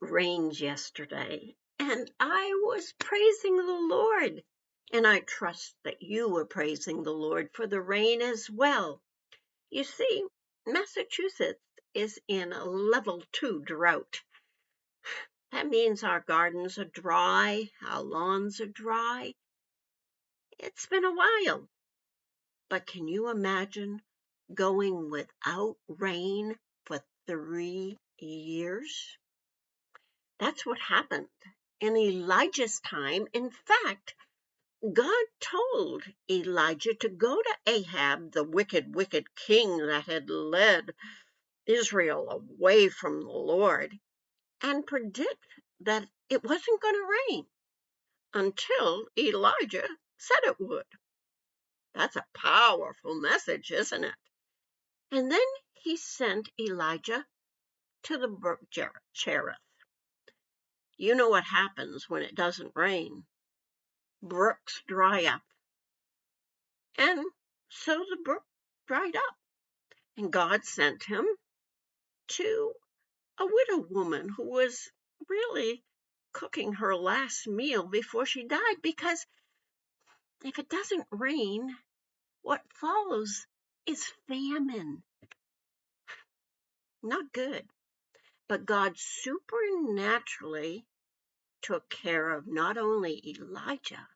rained yesterday, and I was praising the Lord. And I trust that you were praising the Lord for the rain as well. You see, Massachusetts is in a level 2 drought. That means our gardens are dry, our lawns are dry. It's been a while. But can you imagine going without rain for 3 years? That's what happened in Elijah's time. In fact, God told Elijah to go to Ahab, the wicked, wicked king that had led Israel away from the Lord, and predict that it wasn't going to rain until Elijah said it would. That's a powerful message, isn't it? And then he sent Elijah to the brook Cherith. You know what happens when it doesn't rain. Brooks dry up. And so the brook dried up. And God sent him to a widow woman who was really cooking her last meal before she died, because if it doesn't rain, what follows is famine. Not good. But God supernaturally took care of not only Elijah,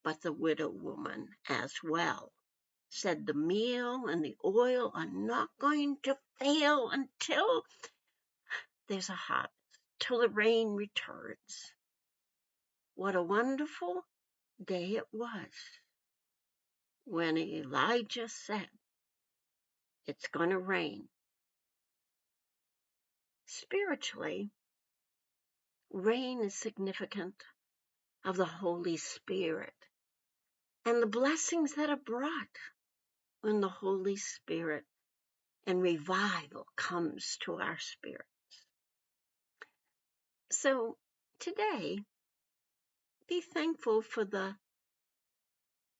but the widow woman as well. Said the meal and the oil are not going to fail until there's a harvest, till the rain returns. What a wonderful day it was when Elijah said, it's going to rain. Spiritually, rain is significant of the Holy Spirit and the blessings that are brought when the Holy Spirit and revival comes to our spirits. So today, be thankful for the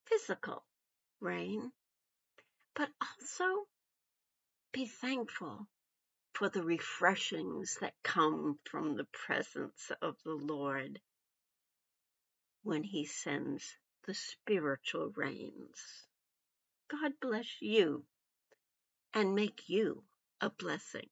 physical rain, but also be thankful for the refreshings that come from the presence of the Lord when he sends the spiritual rains. God bless you and make you a blessing.